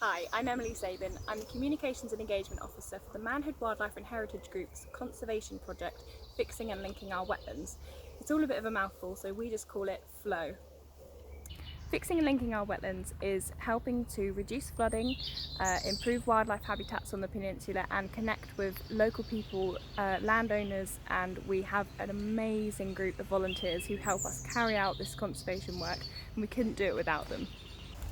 Hi, I'm Emily Sabin. I'm the Communications and Engagement Officer for the Manhood Wildlife and Heritage Group's conservation project, Fixing and Linking Our Wetlands. It's all a bit of a mouthful, so we just call it FLOW. Fixing and linking our wetlands is helping to reduce flooding, improve wildlife habitats on the peninsula and connect with local people, landowners, and we have an amazing group of volunteers who help us carry out this conservation work, and we couldn't do it without them.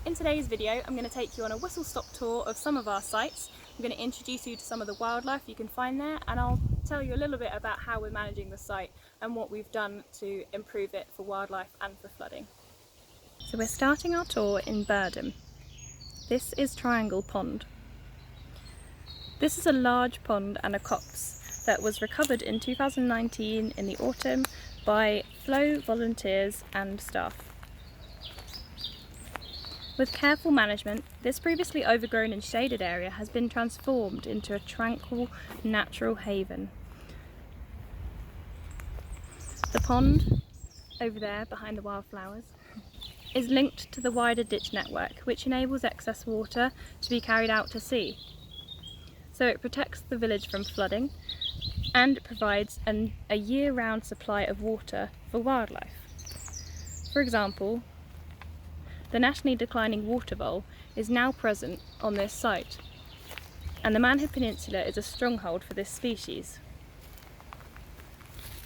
In today's video, I'm going to take you on a whistle-stop tour of some of our sites. I'm going to introduce you to some of the wildlife you can find there, and I'll tell you a little bit about how we're managing the site and what we've done to improve it for wildlife and for flooding. So we're starting our tour in Birdham. This is Triangle Pond. This is a large pond and a copse that was recovered in 2019 in the autumn by FLOW volunteers and staff. With careful management, this previously overgrown and shaded area has been transformed into a tranquil, natural haven. The pond, over there behind the wildflowers, is linked to the wider ditch network, which enables excess water to be carried out to sea. So it protects the village from flooding and it provides a year-round supply of water for wildlife. For example, the nationally declining water vole is now present on this site, and the Manhood Peninsula is a stronghold for this species.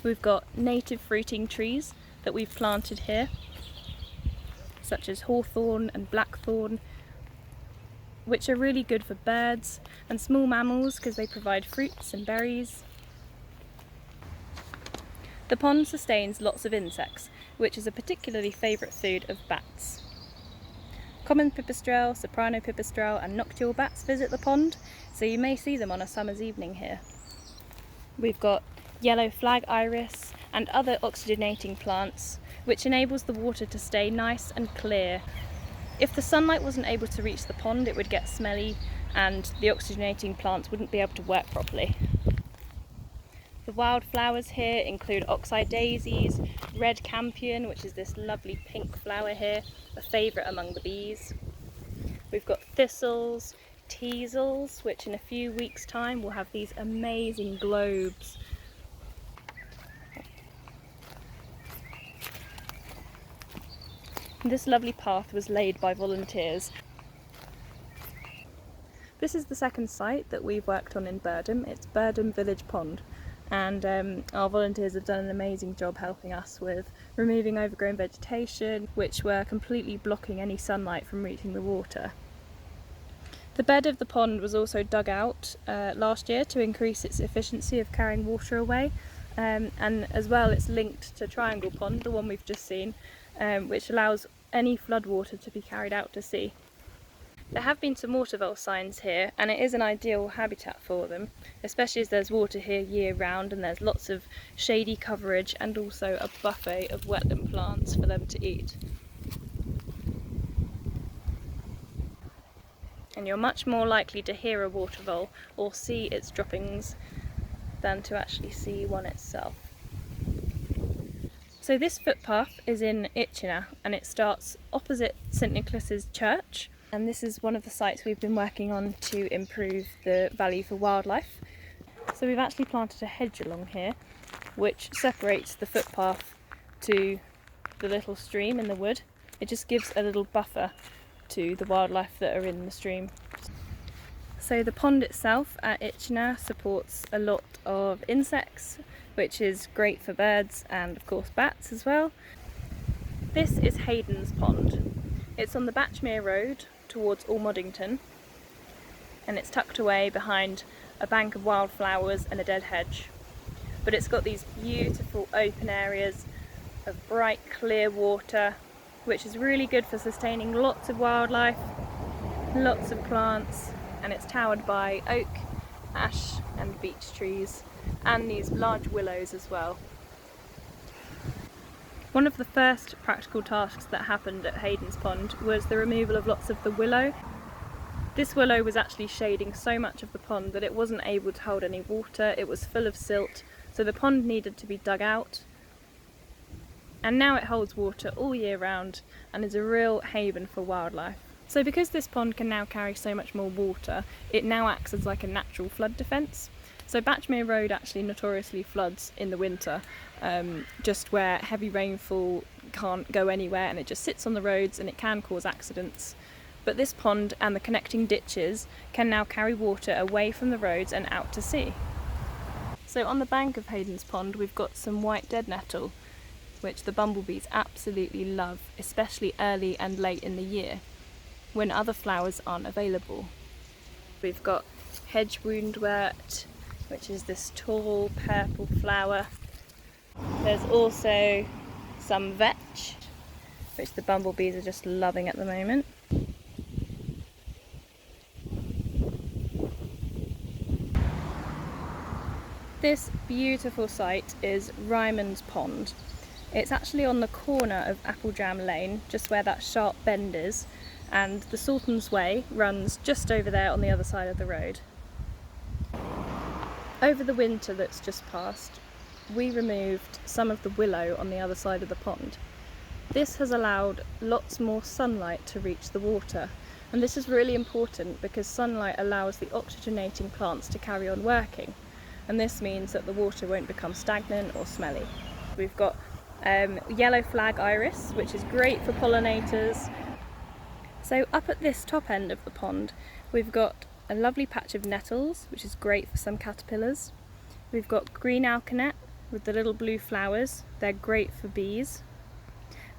We've got native fruiting trees that we've planted here, such as hawthorn and blackthorn, which are really good for birds and small mammals because they provide fruits and berries. The pond sustains lots of insects, which is a particularly favourite food of bats. Common pipistrelle, soprano pipistrelle and noctule bats visit the pond, so you may see them on a summer's evening here. We've got yellow flag iris and other oxygenating plants, which enables the water to stay nice and clear. If the sunlight wasn't able to reach the pond, it would get smelly and the oxygenating plants wouldn't be able to work properly. The wildflowers here include oxeye daisies, red campion, which is this lovely pink flower here, a favourite among the bees. We've got thistles, teasels, which in a few weeks' time will have these amazing globes. This lovely path was laid by volunteers. This is the second site that we've worked on in Birdham. It's Birdham Village Pond. And our volunteers have done an amazing job helping us with removing overgrown vegetation, which were completely blocking any sunlight from reaching the water. The bed of the pond was also dug out last year to increase its efficiency of carrying water away, and as well it's linked to Triangle Pond, the one we've just seen, which allows any floodwater to be carried out to sea. There have been some water vole signs here, and it is an ideal habitat for them, especially as there's water here year round and there's lots of shady coverage and also a buffet of wetland plants for them to eat. And you're much more likely to hear a water vole or see its droppings than to actually see one itself. So this footpath is in Chichester and it starts opposite St Nicholas's Church. And this is one of the sites we've been working on to improve the value for wildlife. So we've actually planted a hedge along here which separates the footpath to the little stream in the wood. It just gives a little buffer to the wildlife that are in the stream. So the pond itself at Chichester supports a lot of insects, which is great for birds and of course bats as well. This is Hayden's Pond. It's on the Batchmere Road towards Almoddington, and it's tucked away behind a bank of wildflowers and a dead hedge. But it's got these beautiful open areas of bright clear water, which is really good for sustaining lots of wildlife, lots of plants, and it's towered by oak, ash and beech trees and these large willows as well. One of the first practical tasks that happened at Hayden's Pond was the removal of lots of the willow. This willow was actually shading so much of the pond that it wasn't able to hold any water, it was full of silt, so the pond needed to be dug out. And now it holds water all year round and is a real haven for wildlife. So because this pond can now carry so much more water, it now acts as like a natural flood defence. So Batchmere Road actually notoriously floods in the winter, just where heavy rainfall can't go anywhere and it just sits on the roads and it can cause accidents. But this pond and the connecting ditches can now carry water away from the roads and out to sea. So on the bank of Hayden's Pond we've got some white dead nettle, which the bumblebees absolutely love, especially early and late in the year, when other flowers aren't available. We've got hedge woundwort, which is this tall purple flower. There's also some vetch, which the bumblebees are just loving at the moment. This beautiful site is Ryman's Pond. It's actually on the corner of Applejam Lane, just where that sharp bend is, and the Sultan's Way runs just over there on the other side of the road. Over the winter that's just passed, we removed some of the willow on the other side of the pond. This has allowed lots more sunlight to reach the water, and this is really important because sunlight allows the oxygenating plants to carry on working, and this means that the water won't become stagnant or smelly. We've got yellow flag iris, which is great for pollinators. So up at this top end of the pond we've got a lovely patch of nettles, which is great for some caterpillars. We've got green alkanet with the little blue flowers, they're great for bees.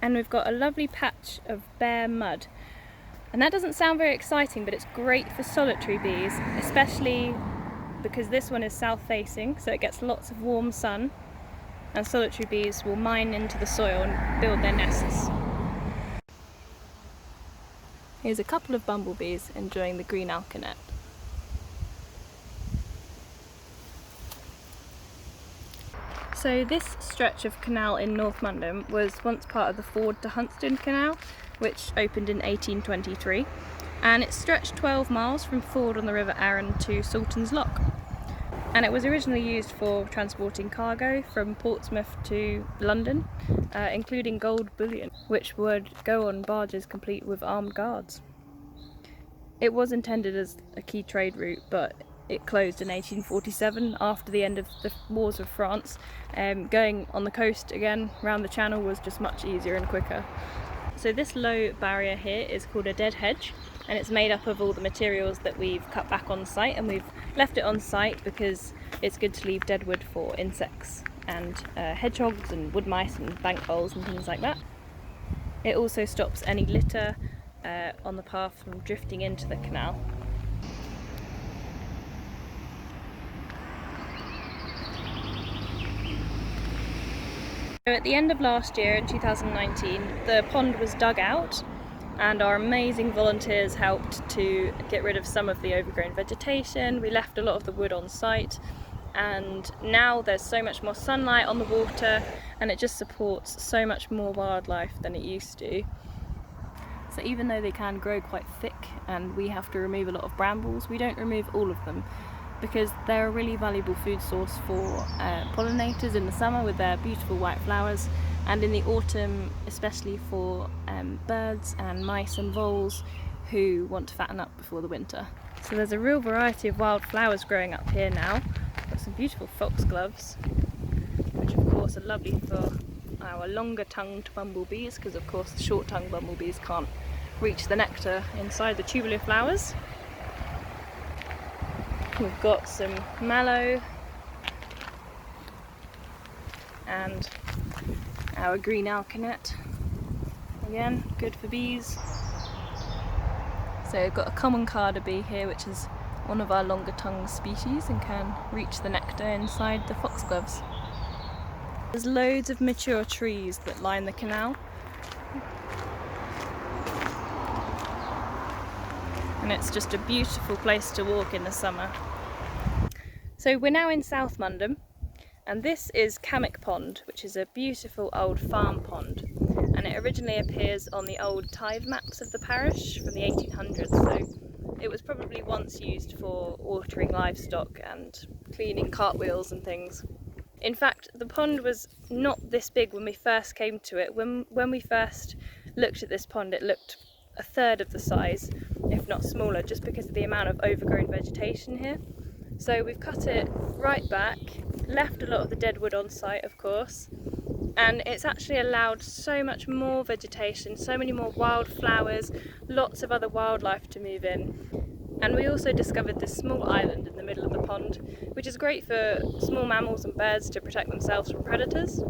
And we've got a lovely patch of bare mud. And that doesn't sound very exciting, but it's great for solitary bees, especially because this one is south facing, so it gets lots of warm sun, and solitary bees will mine into the soil and build their nests. Here's a couple of bumblebees enjoying the green alkanet. So this stretch of canal in North Mundham was once part of the Ford to Huntston Canal, which opened in 1823, and it stretched 12 miles from Ford on the River Arun to Sultan's Lock. And it was originally used for transporting cargo from Portsmouth to London, including gold bullion, which would go on barges complete with armed guards. It was intended as a key trade route, but it closed in 1847 after the end of the wars of France. Going on the coast again round the channel was just much easier and quicker. So this low barrier here is called a dead hedge, and it's made up of all the materials that we've cut back on site, and we've left it on site because it's good to leave dead wood for insects and hedgehogs and wood mice and bank voles and things like that. It also stops any litter on the path from drifting into the canal. So at the end of last year, in 2019, the pond was dug out and our amazing volunteers helped to get rid of some of the overgrown vegetation. We left a lot of the wood on site, and now there's so much more sunlight on the water and it just supports so much more wildlife than it used to. So even though they can grow quite thick and we have to remove a lot of brambles, we don't remove all of them, because they're a really valuable food source for pollinators in the summer with their beautiful white flowers, and in the autumn especially for birds and mice and voles who want to fatten up before the winter. So there's a real variety of wild flowers growing up here now. Got some beautiful foxgloves, which of course are lovely for our longer tongued bumblebees, because of course the short tongued bumblebees can't reach the nectar inside the tubular flowers. We've got some mallow and our green alkanet, again good for bees. So we've got a common carder bee here, which is one of our longer tongued species and can reach the nectar inside the foxgloves. There's loads of mature trees that line the canal, and it's just a beautiful place to walk in the summer. So we're now in South Mundham, and this is Cammick Pond, which is a beautiful old farm pond, and it originally appears on the old tithe maps of the parish from the 1800s, so it was probably once used for watering livestock and cleaning cartwheels and things. In fact, the pond was not this big when we first came to it. When we first looked at this pond, it looked a third of the size, if not smaller, just because of the amount of overgrown vegetation here. So we've cut it right back, left a lot of the dead wood on site of course, and it's actually allowed so much more vegetation, so many more wildflowers, lots of other wildlife to move in. And we also discovered this small island in the middle of the pond, which is great for small mammals and birds to protect themselves from predators,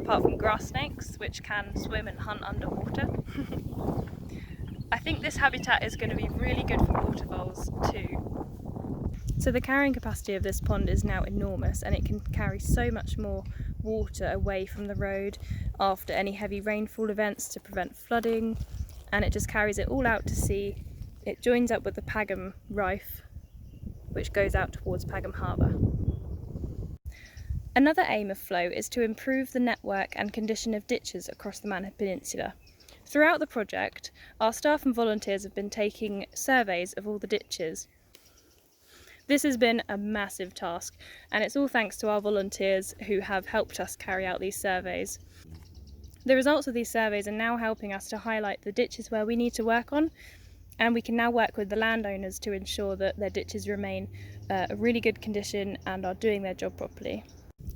apart from grass snakes, which can swim and hunt underwater. I think this habitat is going to be really good for water voles too. So the carrying capacity of this pond is now enormous, and it can carry so much more water away from the road after any heavy rainfall events to prevent flooding, and it just carries it all out to sea. It joins up with the Pagham Rife, which goes out towards Pagham Harbour. Another aim of Flow is to improve the network and condition of ditches across the Manhood Peninsula. Throughout the project, our staff and volunteers have been taking surveys of all the ditches. This has been a massive task, and it's all thanks to our volunteers who have helped us carry out these surveys. The results of these surveys are now helping us to highlight the ditches where we need to work on, and we can now work with the landowners to ensure that their ditches remain a really good condition and are doing their job properly.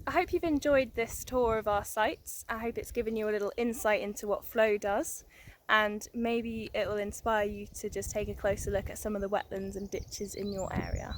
I hope you've enjoyed this tour of our sites. I hope it's given you a little insight into what Flow does, and maybe it will inspire you to just take a closer look at some of the wetlands and ditches in your area.